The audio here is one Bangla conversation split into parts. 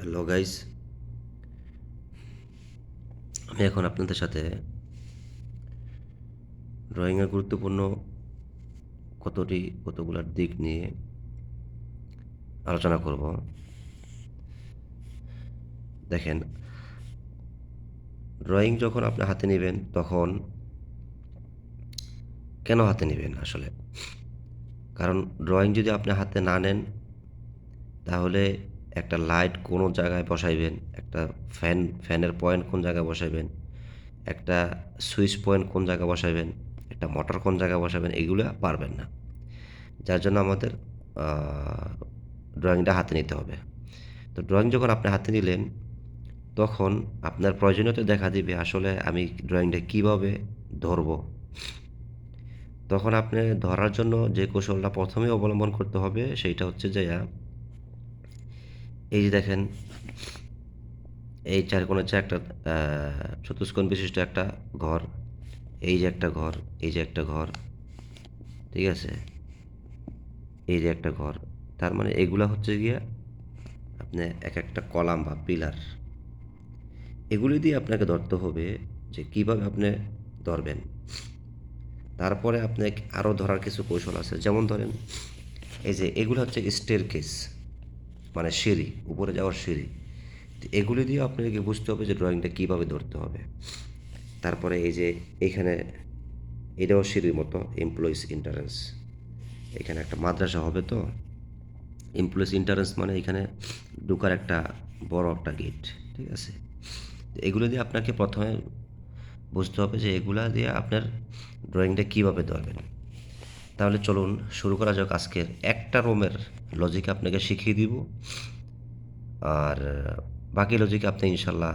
হ্যালো গাইস, আমি এখন আপনাদের সাথে ড্রয়িংয়ের গুরুত্বপূর্ণ কতগুলা দিক নিয়ে আলোচনা করব। দেখেন, ড্রয়িং যখন আপনি হাতে নিবেন তখন কেন হাতে নিবেন আসলে? কারণ ড্রয়িং যদি আপনি হাতে না নেন তাহলে একটা লাইট কোনো জায়গায় বসাইবেন, একটা ফ্যানের পয়েন্ট কোন জায়গায় বসাইবেন, একটা সুইচ পয়েন্ট কোন জায়গায় বসাইবেন, একটা মোটর কোন জায়গায় বসাবেন এগুলা পারবেন না। যার জন্য আমাদের আ ড্রয়িংটা হাতে নিতে হবে। তো ড্রয়িং যখন আপনি হাতে নিলেন, তখন আপনার প্রয়োজনীয়তা দেখা দিবে আসলে আমি ড্রয়িংটা কিভাবে ধরবো? তখন আপনি ধরার জন্য যে কৌশলটা ১ম এই অবলম্বন করতে হবে সেইটা হচ্ছে যাইয়া এই যে দেখেন, এই ৪ কোণের যে একটা আ চতুষ্কোণ বিশিষ্ট একটা ঘর, এই যে একটা ঘর, এই যে একটা ঘর, ঠিক আছে? এই যে একটা ঘর। তার মানে এগুলা হচ্ছে গিয়া আপনি একেকটা কলাম বা পিলার। এগুলি দিয়ে আপনাকে ধরতে হবে যে কিভাবে আপনি ধরবেন। তারপরে আপনাকে আরও ধরার কিছু কৌশল আছে। যেমন ধরেন এই যে এগুলো হচ্ছে স্টেয়ারকেস মানে সিঁড়ি, উপরে যাওয়ার সিঁড়ি। তো এগুলি দিয়ে আপনাকে বুঝতে হবে যে ড্রয়িংটা কীভাবে ধরতে হবে। তারপরে এই যে এইখানে এটাও সিঁড়ির মতো এমপ্লয়িজ এন্ট্রান্স। এখানে একটা মাদ্রাসা হবে তো। এমপ্লয়িজ এন্ট্রান্স মানে এখানে ঢোকার একটা বড় একটা গেট। ঠিক আছে? তো এগুলো দিয়ে আপনাকে ১ম এ বুঝতে হবে যে এগুলা দিয়ে আপনার ড্রয়িংটা কীভাবে ধরবেন। তাহলে চলুন শুরু করা যাক আজকের একটা রুমের লজিক আপনাকে শিখিয়ে দিব। আর বাকি লজিক আপনি ইনশাল্লাহ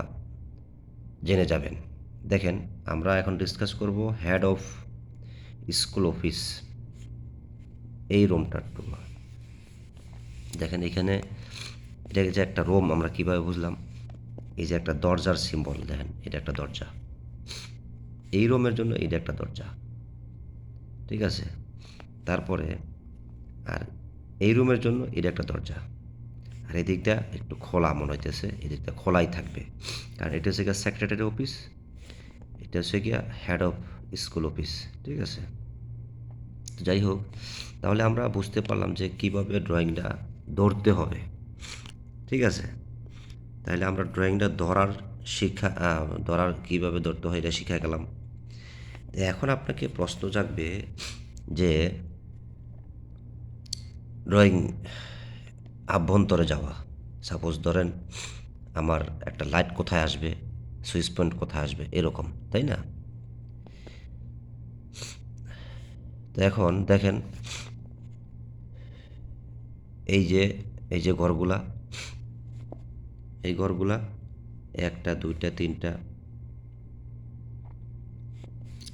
জেনে যাবেন। দেখেন, আমরা এখন ডিসকাস করব হেড অফ স্কুল অফিস, এই রুমটার জন্য। দেখেন এখানে এটা যে একটা রুম আমরা কিভাবে বুঝলাম, এই যে একটা দরজার সিম্বল দেখেন, এটা একটা দরজা। এই রুমের জন্য এটা একটা দরজা, ঠিক আছে? তারপরে আর এই রুমের জন্য এটা একটা দরজা। আর এদিকটা একটু খোলা মনে হইতেছে, এদিকটা খোলাই থাকবে, কারণ এটা হচ্ছে গিয়া সেক্রেটারি অফিস, এটা হচ্ছে গিয়া হেড অফ স্কুল অফিস, ঠিক আছে? তো যাই হোক, তাহলে আমরা বুঝতে পারলাম যে কীভাবে ড্রয়িংটা ধরতে হবে, ঠিক আছে? তাহলে আমরা ড্রয়িংটা ধরার কীভাবে ধরতে হয় এটা শিখে গেলাম। এখন আপনাকে প্রশ্ন জাগবে যে ড্রয়িং আভ্যন্তরে যাওয়া, সাপোজ ধরেন আমার একটা লাইট কোথায় আসবে, সুইচ পয়েন্ট কোথায় আসবে, এরকম, তাই না? তো এখন দেখেন এই যে এই যে ঘরগুলা, এই ঘরগুলা ১টা ২টা ৩টা,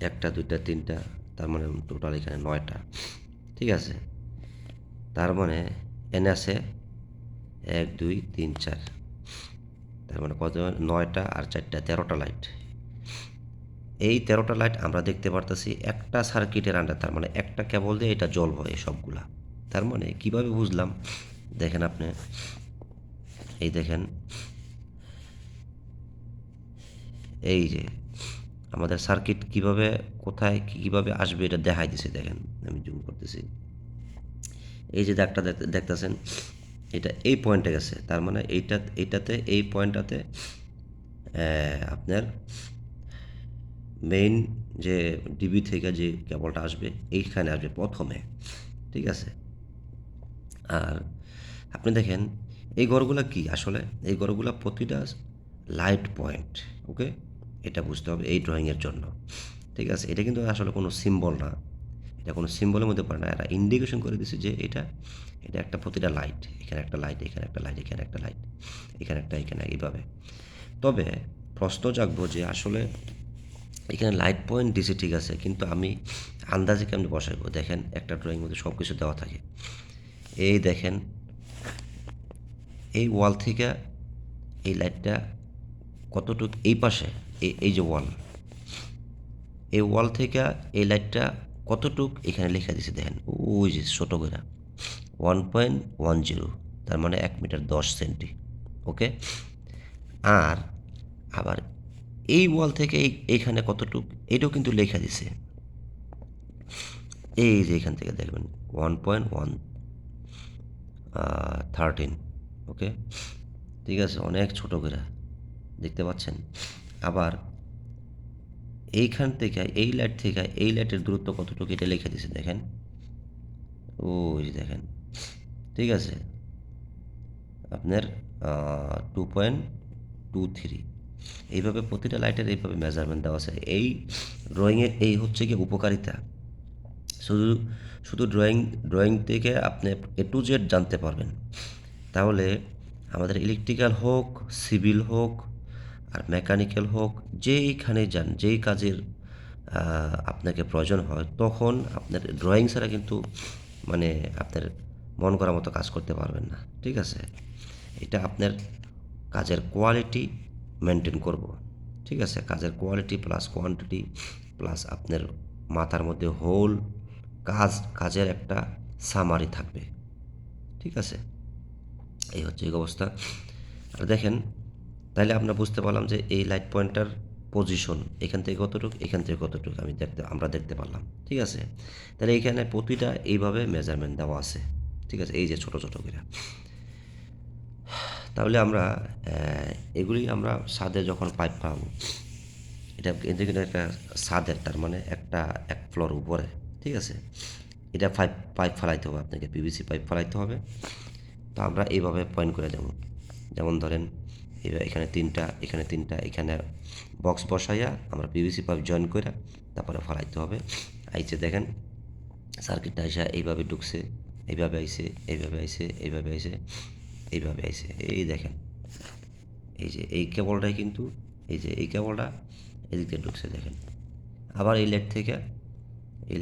১টা ২টা ৩টা, তার মানে টোটাল এখানে ৯টা, ঠিক আছে? তার মানে এনে আছে ১ ২ ৩ ৪, তার মানে কত? ৯টা আর ৪টা ১৩টা লাইট। এই ১৩টা লাইট আমরা দেখতে পারতেছি একটা সার্কিটের আন্ডার, তার মানে একটা কেবল দিয়ে এটা জ্বলবে এই সবগুলা। তার মানে কিভাবে বুঝলাম? দেখেন আপনি, এই দেখেন, এই যে আমাদের সার্কিট কিভাবে কোথায় কিভাবে আসবে এটা দেখাই দিছে। দেখেন আমি জুম করতেছি, এই যে দাগটা দেখতেছেন, এটা এই পয়েন্টে গেছে, তার মানে এইটাতে এই পয়েন্টটাতে আপনার মেইন যে ডিবি থেকে যে কেবলটা আসবে এইখানে আসবে প্রথমে, ঠিক আছে? আর আপনি দেখেন এই ঘরগুলা কি আসলে, এই ঘরগুলা প্রতিটা লাইট পয়েন্ট, ওকে? এটা বুঝতে হবে এই ড্রয়িংয়ের জন্য, ঠিক আছে? এটা কিন্তু আসলে কোনো সিম্বল না, এটা কোনো সিম্বলের মধ্যে পড়ে না, এরা ইন্ডিকেশন করে দিছে যে এটা একটা প্রতিটা লাইট, এখানে একটা লাইট, এখানে একটা লাইট, এখানে একটা লাইট, এখানে একটা, এখানে এইভাবে। তবে প্রশ্ন জাগবো যে আসলে এখানে লাইট পয়েন্ট দিছে ঠিক আছে, কিন্তু আমি আন্দাজে কেমনে বসাইবো? দেখেন একটা ড্রয়িং মধ্যে সব কিছু দেওয়া থাকে। এই দেখেন এই ওয়াল থেকে এই লাইটটা কতটুক এই পাশে, এই যে ওয়াল, এই ওয়াল থেকে এই লাইটটা কতটুক এখানে লেখা দিছে দেখেন, ওই যে ছোট করে 1.10, তার মানে ১ মিটার ১০ সেন্টি, ওকে? আর আবার এই ওয়াল থেকে এইখানে কতটুক এটাও কিন্তু লেখা দিছে। এই যে এখান থেকে দেখবেন 1.13, ওকে? ঠিক আছে? অনেক ছোট করে দেখতে পাচ্ছেন? আবার এইখান থেকে এই লাইট থেকে এই লাইটের দূরত্ব কতটুকু এটা লিখে দিছে দেখেন। ওই যে দেখেন। ঠিক আছে? আপনার 2.23 এইভাবে প্রতিটা লাইটের এইভাবে মেজারমেন্ট দেওয়া আছে। এই ড্রয়িংয়ের এই হচ্ছে গিয়ে উপকারিতা। শুধু শুধু ড্রয়িং থেকে আপনি A to Z জানতে পারবেন। তাহলে আমাদের ইলেকট্রিক্যাল হোক, সিভিল হোক আর মেকানিক্যাল হোক, যেইখানে যান, যেই কাজের আপনাকে প্রয়োজন হয়, তখন আপনার ড্রয়িং ছাড়া কিন্তু মানে আপনার মন করা মতো কাজ করতে পারবেন না। ঠিক আছে? এটা আপনার কাজের কোয়ালিটি মেনটেন করব। ঠিক আছে? কাজের কোয়ালিটি প্লাস কোয়ান্টিটি প্লাস আপনার মাথার মধ্যে হোল কাজের একটা সামারি থাকবে। ঠিক আছে? এই হচ্ছে এই অবস্থা। আর দেখেন, তাইলে আমরা বুঝতে পারলাম যে এই লাইট পয়েন্টটার পজিশন এখান থেকে কতটুকু, এখান থেকে কতটুকু আমরা দেখতে পারলাম। ঠিক আছে? তাহলে এইখানে প্রতিটা এইভাবে মেজারমেন্ট দেওয়া আছে। ঠিক আছে? এই যে ছোট, ছোট করে। তাহলে আমরা এগুলি আমরা ছাদে যখন পাইপ ফেলাবো, এটা কিন্তু একটা ছাদের, তার মানে এক ফ্লোর উপরে। ঠিক আছে? এটা পাইপ ফেলাইতে হবে আপনাকে, পিভিসি পাইপ ফেলাইতে হবে। তো আমরা এইভাবে পয়েন্ট করে দেবো। যেমন ধরেন এখানে 3টা, এখানে 3টা, এখানে বক্স বসাইয়া আমরা পিভিসি পাইপ জয়েন করে তারপরে ফেলাইতে হবে। আইছে দেখেন সার্কিটটা আইসা এইভাবে ঢুকছে, এইভাবে আইছে, এইভাবে আইছে, এইভাবে আইছে, এইভাবে আইছে। এই দেখেন, এই যে এই কেবলটাই কিন্তু, এই যে এই কেবলটা এদিক থেকে ঢুকছে দেখেন। আবার এই লাইট থেকে এই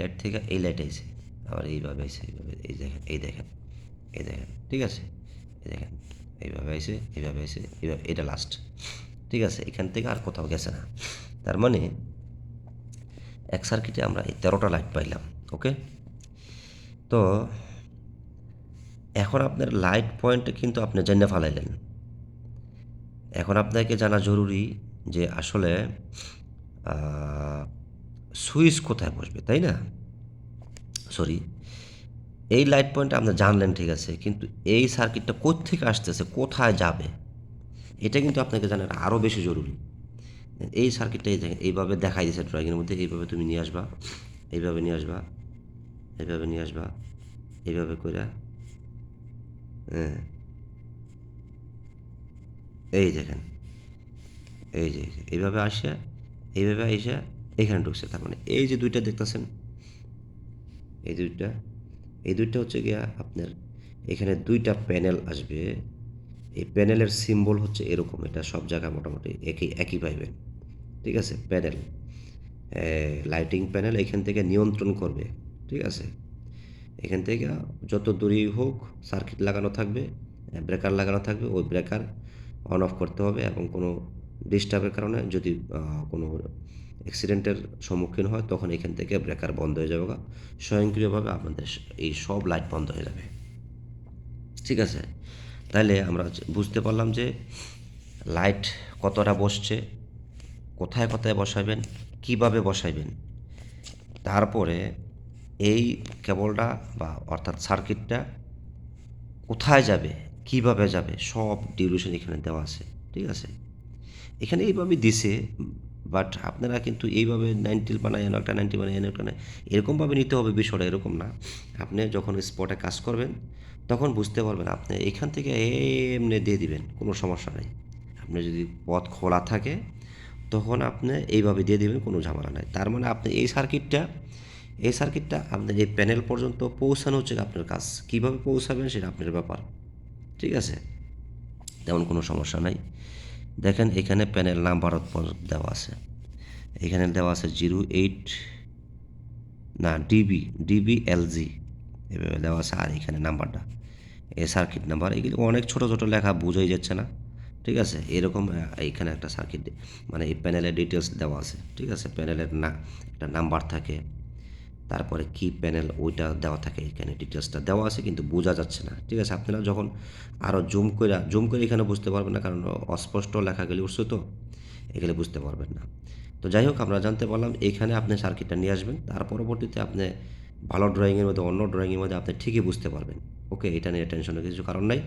লাইট আইছে, আবার এইভাবে আইছে, এইভাবে, এই দেখেন, এই দেখেন, এই দেখেন। ঠিক আছে? এই দেখেন, এইভাবে আইছে, এইভাবে আইছে, এইভাবে, এটা লাস্ট। ঠিক আছে? এখান থেকে আর কোথাও গেছে না। তার মানে এক সার্কিটে আমরা এই 13টা লাইট পাইলাম। ওকে? তো এখন আপনার লাইট পয়েন্ট কিন্তু আপনি জেনে ফেলাইলেন। এখন আপনাকে জানা জরুরি যে আসলে সুইচ কোথায় বসবে, তাই না? সরি, এই লাইট পয়েন্টটা আপনি জানলেন, ঠিক আছে, কিন্তু এই সার্কিটটা কোত্থেকে আসতেছে, কোথায় যাবে, এটা কিন্তু আপনাকে জানাটা আরও বেশি জরুরি। এই সার্কিটটা এই দেখেন, এইভাবে দেখাই দিয়েছে ড্রয়িংয়ের মধ্যে। এইভাবে তুমি নিয়ে আসবা, এইভাবে নিয়ে আসবা, এইভাবে নিয়ে আসবা, এইভাবে করে, হ্যাঁ, এই দেখেন, এই যে এইভাবে আসে, এইভাবে এসে এখানে ঢুকছে। তার মানে এই যে দুইটা দেখতেছেন, এই দুইটা, এই দুইটা হচ্ছে গিয়া আপনার এখানে 2টা প্যানেল আসবে। এই প্যানেলের সিম্বল হচ্ছে এরকম, এটা সব জায়গায় মোটামুটি একই পাইবেন। ঠিক আছে? প্যানেল, লাইটিং প্যানেল এখান থেকে নিয়ন্ত্রণ করবে। ঠিক আছে? এখান থেকে যত দূরেই হোক সার্কিট লাগানো থাকবে, ব্রেকার লাগানো থাকবে, ওই ব্রেকার অন অফ করতে হবে এবং কোনো ডিস্টার্বের কারণে যদি কোনো অ্যাক্সিডেন্টের সম্মুখীন হয়, তখন এখান থেকে ব্রেকার বন্ধ হয়ে যাবে, স্বয়ংক্রিয়ভাবে আপনাদের এই সব লাইট বন্ধ হয়ে যাবে। ঠিক আছে? তাহলে আমরা বুঝতে পারলাম যে লাইট কতটা বসছে, কোথায় কোথায় বসাবেন, কিভাবে বসাইবেন। তারপরে এই কেবলটা বা অর্থাৎ সার্কিটটা কোথায় যাবে, কিভাবে যাবে, সব ডিউরেশন এখানে দেওয়া আছে। ঠিক আছে? এখানে এইভাবে দিছে, বাট আপনারা কিন্তু এইভাবে 90 বানায় এনে একটা 90 বানায় এনে একটা এরকমভাবে নিতে হবে, বিষয়টা এরকম না। আপনি যখন স্পটে কাজ করবেন তখন বুঝতে পারবেন, আপনি এখান থেকে এমনি দিয়ে দিবেন, কোনো সমস্যা নেই। আপনি যদি পথ খোলা থাকে তখন আপনি এইভাবে দিয়ে দিবেন, কোনো ঝামেলা নাই। তার মানে আপনি এই সার্কিটটা আপনার এই প্যানেল পর্যন্ত পৌঁছানো হচ্ছে আপনার কাজ। কীভাবে পৌঁছাবেন সেটা আপনার ব্যাপার। ঠিক আছে? তেমন কোনো সমস্যা নাই। দেখেন এখানে প্যানেল নাম্বার দেওয়া আছে। এখানে দেওয়া আছে 08 না ডিবিএলজি এভাবে দেওয়া আছে। আর এখানে নাম্বারটা এই সার্কিট নাম্বার, এগুলো অনেক ছোট ছোট লেখা, বোঝাই যাচ্ছে না। ঠিক আছে? এরকম এইখানে একটা সার্কিট মানে এই প্যানেলের ডিটেলস দেওয়া আছে। ঠিক আছে? প্যানেলের একটা নাম্বার থাকে, তারপরে কি প্যানেল ওইটা দেওয়া থাকে, এখানে ডিটেলসটা দেওয়া আছে কিন্তু বোঝা যাচ্ছে না। ঠিক আছে? আপনারা যখন আরও জুম করে এখানে বুঝতে পারবেন না, কারণ অস্পষ্ট লেখাগুলি উঠছে তো, এগুলো বুঝতে পারবেন না। তো যাই হোক, আমরা জানতে পারলাম এইখানে আপনি সার্কিটটা নিয়ে আসবেন, তার পরবর্তীতে আপনি ভালো ড্রয়িংয়ের মধ্যে অন্য ড্রয়িংয়ের মধ্যে আপনি ঠিকই বুঝতে পারবেন। ওকে, এটা নিয়ে টেনশনের কিছু কারণ নাই।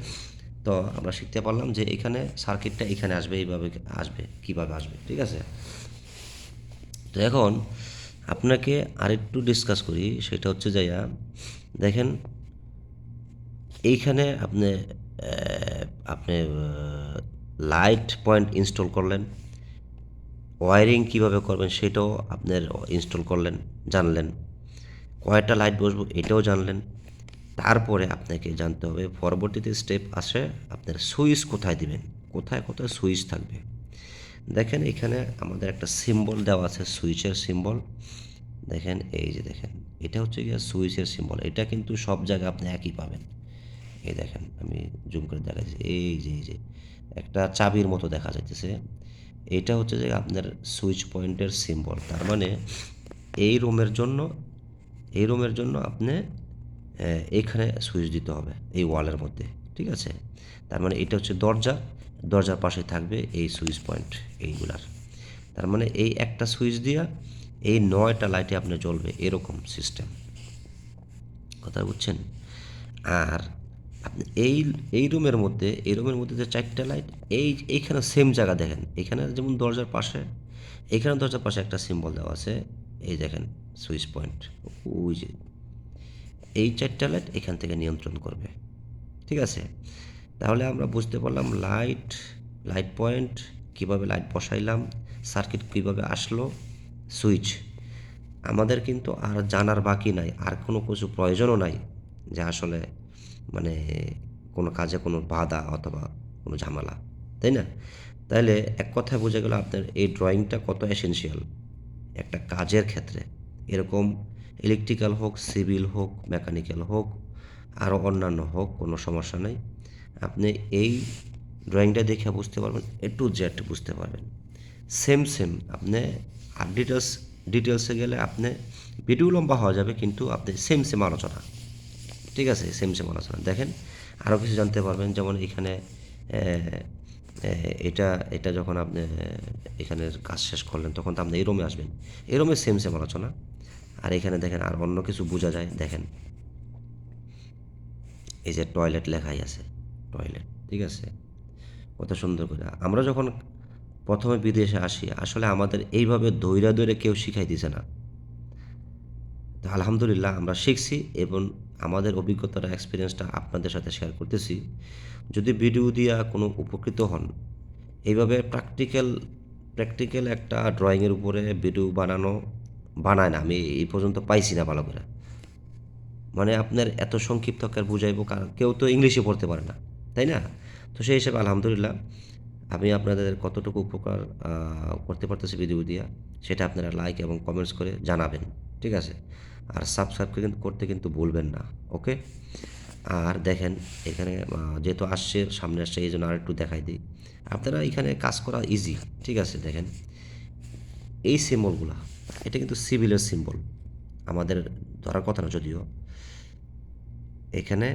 তো আমরা শিখতে পারলাম যে এখানে সার্কিটটা এখানে আসবে, এইভাবে আসবে, কীভাবে আসবে। ঠিক আছে? তো এখন আপনাকে আরেকটু ডিসকাস করি, সেটা হচ্ছে যাইয়া দেখেন এইখানে আপনি লাইট পয়েন্ট ইনস্টল করলেন, ওয়ারিং কীভাবে করবেন সেটাও আপনার ইনস্টল করলেন, জানলেন, কয়টা লাইট বসবো এটাও জানলেন। তারপরে আপনাকে জানতে হবে পরবর্তীতে স্টেপ আসে আপনার সুইচ কোথায় দিবেন, কোথায় কোথায় সুইচ থাকবে। দেখেন এখানে আমাদের একটা সিম্বল দেওয়া আছে, সুইচের সিম্বল। দেখেন এই যে দেখেন, এটা হচ্ছে গিয়ে সুইচের সিম্বল। এটা কিন্তু সব জায়গায় আপনি একই পাবেন। এই দেখেন, আমি জুম করে দেখাচ্ছি, এই যে একটা চাবির মতো দেখা যাইতেছে। এটা হচ্ছে যে আপনার সুইচ পয়েন্টের সিম্বল। তার মানে এই রুমের জন্য আপনি এইখানে সুইচ দিতে হবে, এই ওয়ালের মধ্যে। ঠিক আছে? তার মানে এটা হচ্ছে দরজার পাশে থাকবে এই সুইচ পয়েন্ট এইগুলার। তার মানে এই একটা সুইচ দিয়া এই 9টা লাইটে আপনার জ্বলবে, এরকম সিস্টেম। কথা বুঝছেন? আর আপনি এই রুমের মধ্যে যে 4টা লাইট, এইখানে সেম জায়গা দেখেন, এখানে যেমন দরজার পাশে, এখানে দরজার পাশে একটা সিম্বল দেওয়া আছে। এই দেখেন সুইচ পয়েন্ট, ওই যে এই 4টা লাইট এখান থেকে নিয়ন্ত্রণ করবে। ঠিক আছে? তাহলে আমরা বুঝতে পারলাম লাইট পয়েন্ট কীভাবে লাইট বসাইলাম, সার্কিট কীভাবে আসলো, সুইচ। আমাদের কিন্তু আর জানার বাকি নাই, আর কোনো কিছু প্রয়োজনও নাই যে আসলে মানে কোনো কাজে কোনো বাধা অথবা কোনো ঝামেলা, তাই না? তাইলে এক কথায় বোঝা গেল আপনার এই ড্রয়িংটা কত এসেনশিয়াল একটা কাজের ক্ষেত্রে। এরকম ইলেকট্রিক্যাল হোক, সিভিল হোক, মেকানিক্যাল হোক, আরও অন্যান্য হোক, কোনো সমস্যা নেই। আপনি এই ড্রয়িংটা দেখে বুঝতে পারবেন, এ টু জেড বুঝতে পারবেন। সেম আপনি আর ডিটেলসে গেলে আপনি ভিডিও লম্বা হওয়া যাবে, কিন্তু আপনি সেম আলোচনা। ঠিক আছে? সেম আলোচনা। দেখেন আরও কিছু জানতে পারবেন, যেমন এখানে এটা যখন আপনি এখানের কাজ শেষ করলেন, তখন তো আপনি এই রুমে আসবেন, এই রুমে সেম আলোচনা। আর এখানে দেখেন আর অন্য কিছু বোঝা যায়। দেখেন এই যে টয়লেট লেখাই আছে, টয়লেট। ঠিক আছে? কত সুন্দর করে। আমরা যখন প্রথমে বিদেশে আসি, আসলে আমাদের এইভাবে ধইরা কেউ শিখাই দিছে না। তো আলহামদুলিল্লাহ আমরা শিখছি, এবং আমাদের অভিজ্ঞতাটা, এক্সপিরিয়েন্সটা আপনাদের সাথে শেয়ার করতেছি। যদি ভিডিও দিয়া কোনো উপকৃত হন, এইভাবে প্র্যাকটিক্যাল একটা ড্রয়িংয়ের উপরে ভিডিও বানায় না, আমি এই পর্যন্ত পাইছি না ভালো করে। মানে আপনার এত সংক্ষিপ্ত আকার বুঝাইবো, কারণ কেউ তো ইংলিশে পড়তে পারে না, তাই না? তো সেই হিসেবে আলহামদুলিল্লাহ আমি আপনাদের কতটুকু উপকার করতে পারতেছি ভিডিও দিয়া, সেটা আপনারা লাইক এবং কমেন্টস করে জানাবেন। ঠিক আছে? আর সাবস্ক্রাইব করতে কিন্তু ভুলবেন না। ওকে? আর দেখেন এখানে যেহেতু সামনে আসছে, এই জন্য আরেকটু দেখাই দিই। আপনারা এখানে কাজ করা ইজি। ঠিক আছে? দেখেন এই সিম্বলগুলা, এটা কিন্তু সিভিলের সিম্বল, আমাদের ধরার কথা না যদিও। এখানে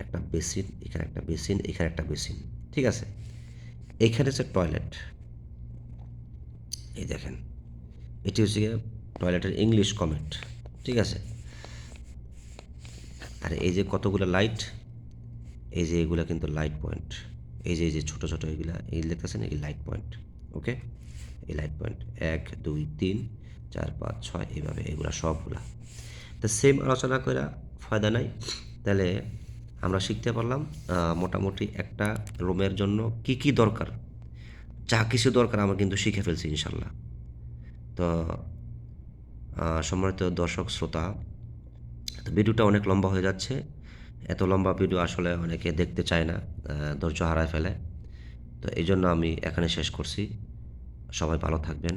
একটা বেসিন, এখানে একটা বেসিন, এখানে একটা বেসিন। ঠিক আছে? এইখানে হচ্ছে টয়লেট। এই দেখেন, এটি হচ্ছে গিয়ে টয়লেটের ইংলিশ কমেন্ট। ঠিক আছে? আর এই যে কতগুলো লাইট, এই যে এগুলো কিন্তু লাইট পয়েন্ট। এই যে ছোটো ছোটো এগুলা, এই দেখতেছেন, এই লাইট পয়েন্ট। ওকে? এই লাইট পয়েন্ট 1 2 3 4 5 6, এইভাবে এগুলা সবগুলা। তো সেম আলোচনা কইরা ফায়দা নাই। তাহলে আমরা শিখতে পারলাম মোটামুটি একটা রুমের জন্য কি দরকার, যা কিছু দরকার আমরা কিন্তু শিখে ফেলছি ইনশাল্লাহ। তো সম্মানিত দর্শক শ্রোতা, তো ভিডিওটা অনেক লম্বা হয়ে যাচ্ছে। এত লম্বা ভিডিও আসলে অনেকে দেখতে চায় না, ধৈর্য হারায় ফেলে। তো এই জন্য আমি এখানে শেষ করছি। সবাই ভালো থাকবেন।